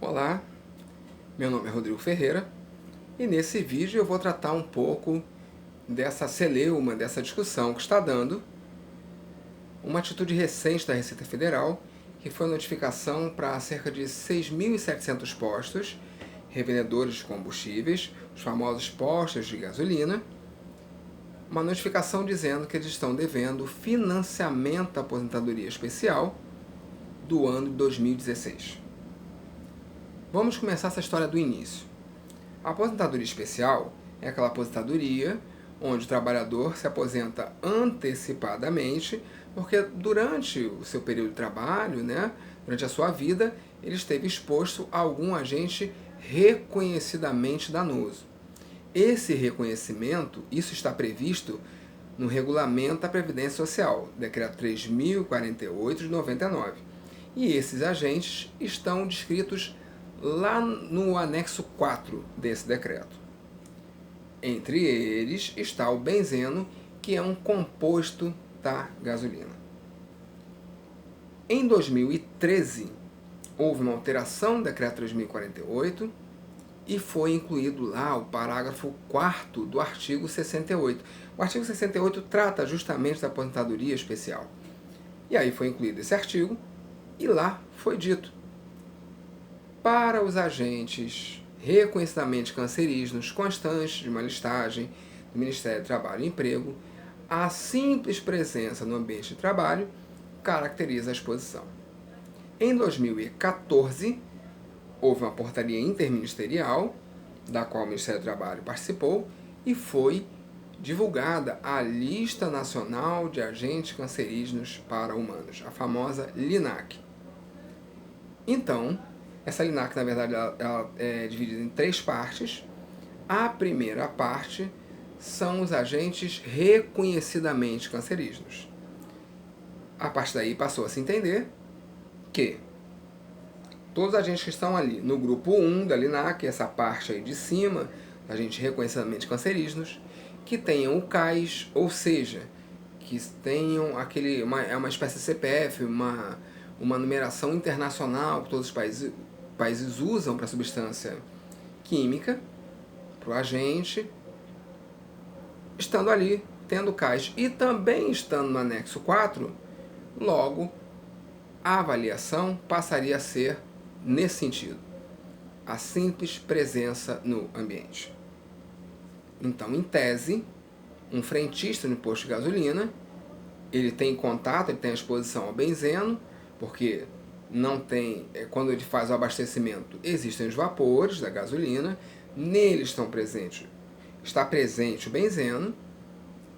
Olá, meu nome é Rodrigo Ferreira e nesse vídeo eu vou tratar um pouco dessa celeuma, dessa discussão que está dando uma atitude recente da Receita Federal, que foi a notificação para cerca de 6.700 postos, revendedores de combustíveis, os famosos postos de gasolina, uma notificação dizendo que eles estão devendo financiamento da aposentadoria especial do ano de 2016. Vamos começar essa história do início. A aposentadoria especial é aquela aposentadoria onde o trabalhador se aposenta antecipadamente, porque durante o seu período de trabalho, durante a sua vida, ele esteve exposto a algum agente reconhecidamente danoso. Esse reconhecimento, isso está previsto no Regulamento da Previdência Social, Decreto 3.048 de 99. E esses agentes estão descritos lá no anexo 4 desse decreto. Entre eles está o benzeno, que é um composto da gasolina. Em 2013, houve uma alteração do decreto 3048 e foi incluído lá o parágrafo 4º do artigo 68. O artigo 68 trata justamente da aposentadoria especial. E aí foi incluído esse artigo e lá foi dito: para os agentes reconhecidamente cancerígenos constantes de uma listagem do Ministério do Trabalho e Emprego, a simples presença no ambiente de trabalho caracteriza a exposição. Em 2014, houve uma portaria interministerial, da qual o Ministério do Trabalho participou, e foi divulgada a Lista Nacional de Agentes Cancerígenos para Humanos, a famosa LINAC. Então, essa LINAC, na verdade, ela é dividida em 3 partes. A primeira parte são os agentes reconhecidamente cancerígenos. A partir daí passou a se entender que todos os agentes que estão ali no grupo 1 da LINAC, essa parte aí de cima, agentes reconhecidamente cancerígenos, que tenham o CAIS, ou seja, que tenham uma espécie de CPF, uma numeração internacional que todos os países usam para substância química, para o agente, estando ali, tendo CAIS e também estando no anexo 4, logo a avaliação passaria a ser nesse sentido: a simples presença no ambiente. Então, em tese, um frentista no posto de gasolina, ele tem contato, ele tem a exposição ao benzeno, porque não tem, quando ele faz o abastecimento, existem os vapores da gasolina, neles está presente o benzeno,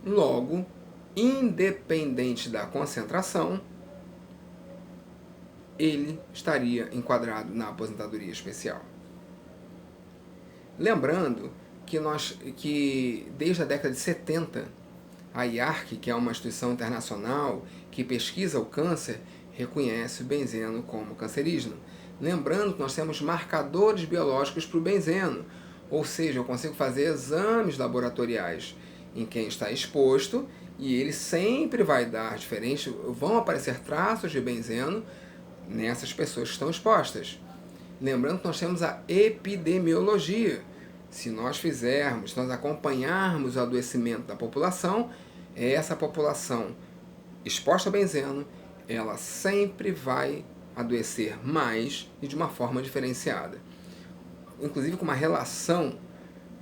logo, independente da concentração, ele estaria enquadrado na aposentadoria especial. Lembrando que desde a década de 70, a IARC, que é uma instituição internacional que pesquisa o câncer, reconhece o benzeno como cancerígeno. Lembrando que nós temos marcadores biológicos para o benzeno, ou seja, eu consigo fazer exames laboratoriais em quem está exposto e ele sempre vai dar diferente, vão aparecer traços de benzeno nessas pessoas que estão expostas. Lembrando que nós temos a epidemiologia. Se nós acompanharmos o adoecimento da população, essa população exposta ao benzeno, ela sempre vai adoecer mais e de uma forma diferenciada. Inclusive com uma relação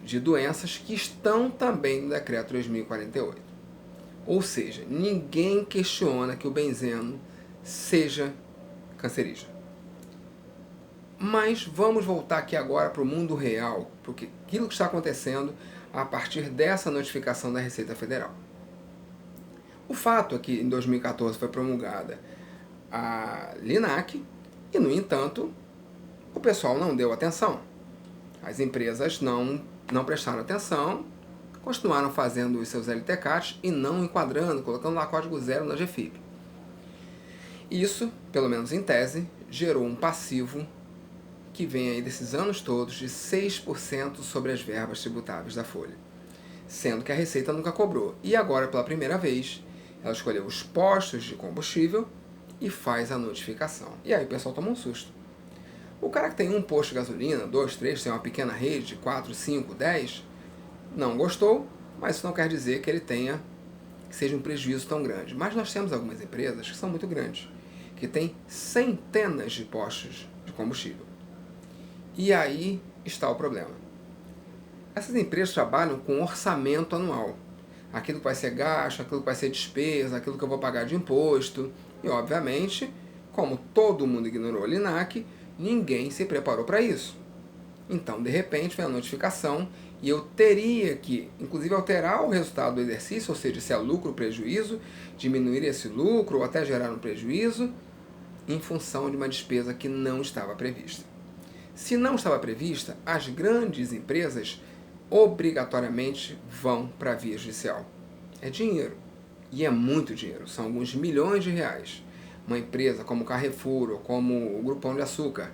de doenças que estão também no decreto 3048. Ou seja, ninguém questiona que o benzeno seja cancerígeno. Mas vamos voltar aqui agora para o mundo real, porque aquilo que está acontecendo a partir dessa notificação da Receita Federal. O fato é que em 2014 foi promulgada a LINAC e, no entanto, o pessoal não deu atenção. As empresas não prestaram atenção, continuaram fazendo os seus LTCATs e não enquadrando, colocando lá código 0 na GFIP. Isso, pelo menos em tese, gerou um passivo que vem aí desses anos todos de 6% sobre as verbas tributáveis da folha, sendo que a Receita nunca cobrou. E agora, pela primeira vez, ela escolheu os postos de combustível e faz a notificação. E aí o pessoal toma um susto. O cara que tem um posto de gasolina, 2, 3, tem uma pequena rede de 4, 5, 10, não gostou, mas isso não quer dizer que ele tenha, que seja um prejuízo tão grande. Mas nós temos algumas empresas que são muito grandes, que têm centenas de postos de combustível. E aí está o problema. Essas empresas trabalham com orçamento anual. Aquilo que vai ser gasto, aquilo que vai ser despesa, aquilo que eu vou pagar de imposto. E, obviamente, como todo mundo ignorou o LINAC, ninguém se preparou para isso. Então, de repente, vem a notificação e eu teria que, inclusive, alterar o resultado do exercício, ou seja, se é lucro ou prejuízo, diminuir esse lucro ou até gerar um prejuízo, em função de uma despesa que não estava prevista. Se não estava prevista, as grandes empresas obrigatoriamente vão para a via judicial. É dinheiro. E é muito dinheiro. São alguns milhões de reais. Uma empresa como Carrefour ou como o Grupo Pão de Açúcar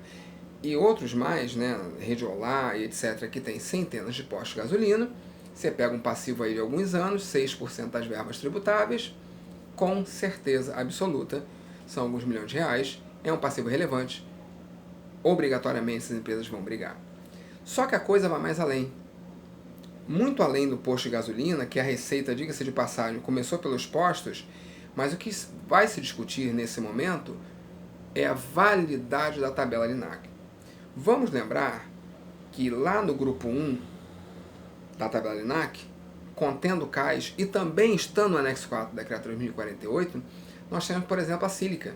e outros mais, né, Rediolá e etc., que tem centenas de postos de gasolina, você pega um passivo aí de alguns anos, 6% das verbas tributáveis, com certeza absoluta, são alguns milhões de reais, é um passivo relevante, obrigatoriamente essas empresas vão brigar. Só que a coisa vai mais além. Muito além do posto de gasolina, que a receita, diga-se de passagem, começou pelos postos, mas o que vai se discutir nesse momento é a validade da tabela LINAC. Vamos lembrar que lá no grupo 1 da tabela LINAC, contendo CAIS e também estando no anexo 4 do decreto 3048, nós temos, por exemplo, a sílica,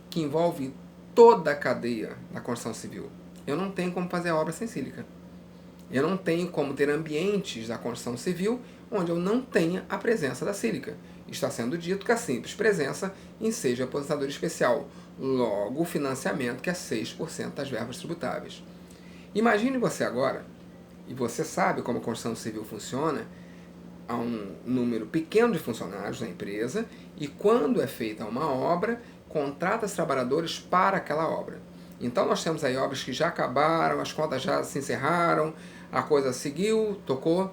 que envolve toda a cadeia da construção civil. Eu não tenho como fazer a obra sem sílica. Eu não tenho como ter ambientes da construção civil onde eu não tenha a presença da sílica. Está sendo dito que a simples presença enseja aposentadoria especial, logo o financiamento, que é 6% das verbas tributáveis. Imagine você agora, e você sabe como a construção civil funciona, há um número pequeno de funcionários na empresa, e quando é feita uma obra, contrata os trabalhadores para aquela obra. Então nós temos aí obras que já acabaram, as contas já se encerraram, a coisa seguiu, tocou,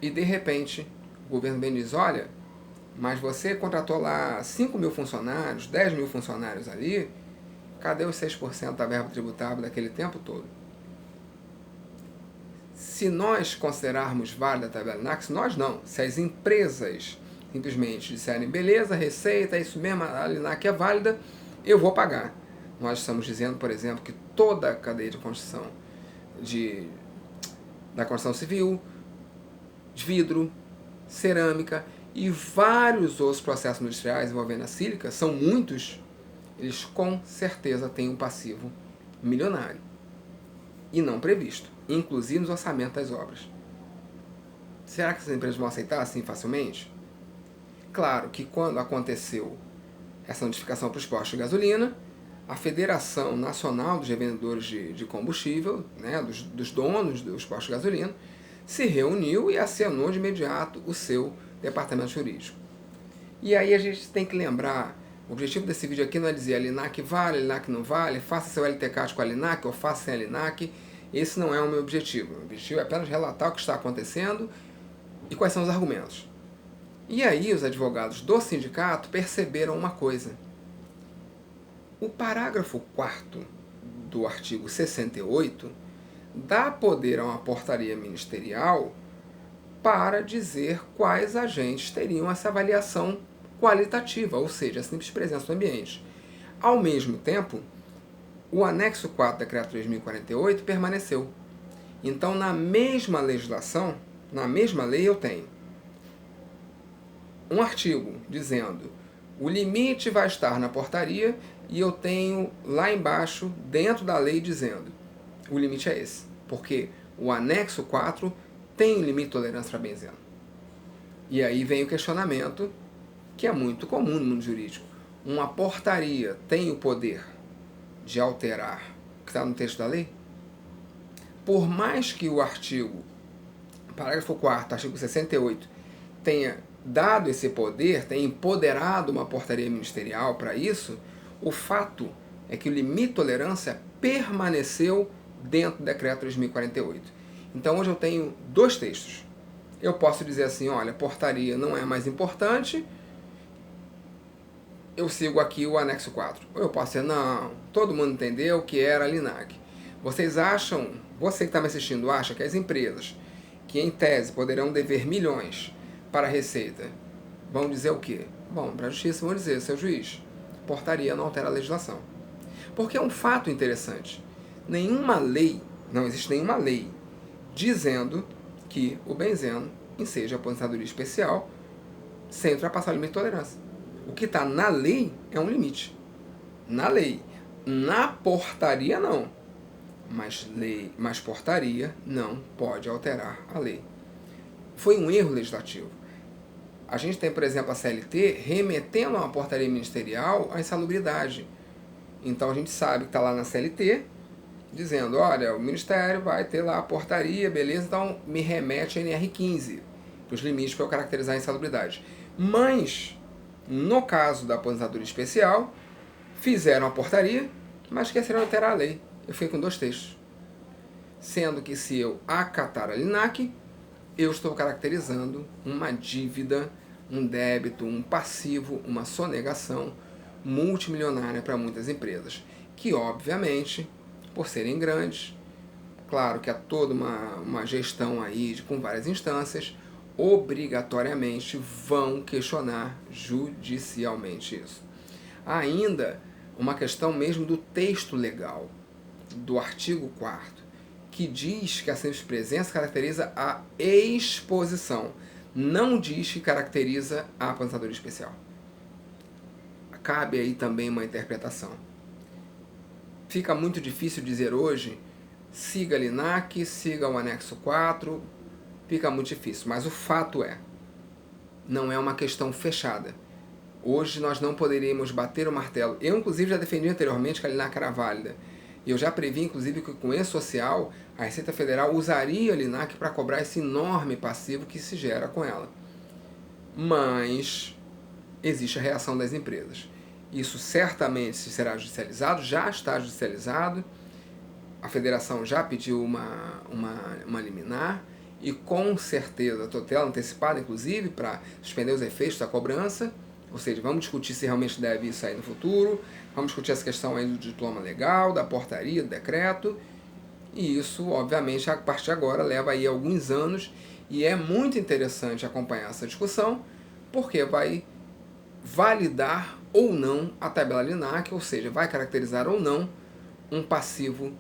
e de repente o governo bem diz, olha, mas você contratou lá 5 mil funcionários, 10 mil funcionários ali, cadê os 6% da verba tributável daquele tempo todo? Se nós considerarmos válida a tabela LINAC, nós não, se as empresas simplesmente disserem, beleza, receita, é isso mesmo, a LINAC é válida, eu vou pagar. Nós estamos dizendo, por exemplo, que toda a cadeia de construção da construção civil, de vidro, cerâmica e vários outros processos industriais envolvendo a sílica, são muitos, eles com certeza têm um passivo milionário e não previsto, inclusive nos orçamentos das obras. Será que essas empresas vão aceitar assim facilmente? Claro que quando aconteceu essa notificação para os postos de gasolina, a Federação Nacional dos Revendedores de Combustível, né, dos donos dos postos de gasolina, se reuniu e acenou de imediato o seu departamento jurídico. E aí a gente tem que lembrar, o objetivo desse vídeo aqui não é dizer a LINAC vale, a LINAC não vale, faça seu LTCAT com a LINAC ou faça sem a LINAC. Esse não é o meu objetivo. O objetivo é apenas relatar o que está acontecendo e quais são os argumentos. E aí os advogados do sindicato perceberam uma coisa. O parágrafo 4º do artigo 68 dá poder a uma portaria ministerial para dizer quais agentes teriam essa avaliação qualitativa, ou seja, a simples presença no ambiente. Ao mesmo tempo, o anexo 4 do decreto 3048 permaneceu. Então, na mesma legislação, na mesma lei, eu tenho um artigo dizendo o limite vai estar na portaria e eu tenho lá embaixo, dentro da lei, dizendo o limite é esse, porque o anexo 4 tem limite de tolerância para benzeno. E aí vem o questionamento, que é muito comum no mundo jurídico. Uma portaria tem o poder de alterar o que está no texto da lei? Por mais que o artigo, parágrafo 4º, artigo 68, tenha dado esse poder, tenha empoderado uma portaria ministerial para isso, o fato é que o limite de tolerância permaneceu dentro do decreto 3048. Então hoje eu tenho dois textos. Eu posso dizer assim, olha, portaria não é mais importante, eu sigo aqui o anexo 4. Ou eu posso dizer, não, todo mundo entendeu que era a LINAC. Vocês acham, você que está me assistindo, acha que as empresas que em tese poderão dever milhões para a Receita vão dizer o quê? Bom, para a Justiça vão dizer, seu juiz, portaria não altera a legislação. Porque é um fato interessante. Não existe nenhuma lei dizendo que o benzeno enseja aposentadoria especial sem ultrapassar o limite de tolerância. O que está na lei é um limite. Na lei. Na portaria, não. Mas portaria não pode alterar a lei. Foi um erro legislativo. A gente tem, por exemplo, a CLT remetendo a uma portaria ministerial à insalubridade. Então a gente sabe que está lá na CLT, dizendo, olha, o Ministério vai ter lá a portaria, beleza, então me remete a NR15, os limites para eu caracterizar a insalubridade. Mas, no caso da aposentadoria especial, fizeram a portaria, mas esqueceram de alterar a lei. Eu fiquei com 2 textos. Sendo que se eu acatar a LINAC, eu estou caracterizando uma dívida, um débito, um passivo, uma sonegação multimilionária para muitas empresas, que obviamente, por serem grandes, claro que há toda uma gestão aí com várias instâncias, obrigatoriamente vão questionar judicialmente isso. Há ainda uma questão mesmo do texto legal, do artigo 4º, que diz que a simples presença caracteriza a exposição, não diz que caracteriza a aposentadoria especial. Cabe aí também uma interpretação. Fica muito difícil dizer hoje, siga a LINAC, siga o anexo 4, fica muito difícil, mas o fato é, não é uma questão fechada. Hoje nós não poderíamos bater o martelo. Eu, inclusive, já defendi anteriormente que a LINAC era válida. E eu já previ, inclusive, que com esse social, a Receita Federal usaria a LINAC para cobrar esse enorme passivo que se gera com ela. Mas existe a reação das empresas. Isso certamente será judicializado, já está judicializado. A federação já pediu uma liminar e com certeza, tutela antecipada, inclusive, para suspender os efeitos da cobrança. Ou seja, vamos discutir se realmente deve isso aí no futuro, vamos discutir essa questão aí do diploma legal, da portaria, do decreto, e isso, obviamente, a partir de agora leva aí alguns anos, e é muito interessante acompanhar essa discussão, porque vai validar ou não a tabela LINAC, ou seja, vai caracterizar ou não um passivo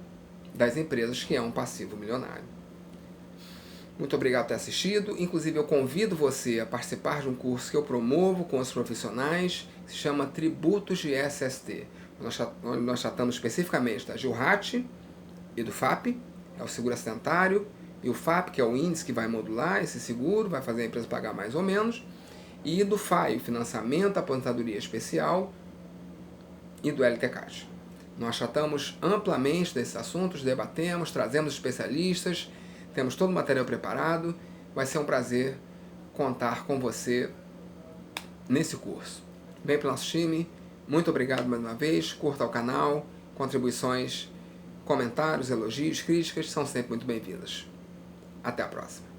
das empresas, que é um passivo milionário. Muito obrigado por ter assistido. Inclusive, eu convido você a participar de um curso que eu promovo com os profissionais, que se chama Tributos de SST. Nós tratamos especificamente da GILRAT e do FAP, é o seguro acidentário, e o FAP, que é o índice que vai modular esse seguro, vai fazer a empresa pagar mais ou menos, e do FAI, o financiamento, aposentadoria especial, e do LTCAD. Nós tratamos amplamente desses assuntos, debatemos, trazemos especialistas, temos todo o material preparado. Vai ser um prazer contar com você nesse curso. Vem para o nosso time. Muito obrigado mais uma vez. Curta o canal. Contribuições, comentários, elogios, críticas são sempre muito bem-vindas. Até a próxima.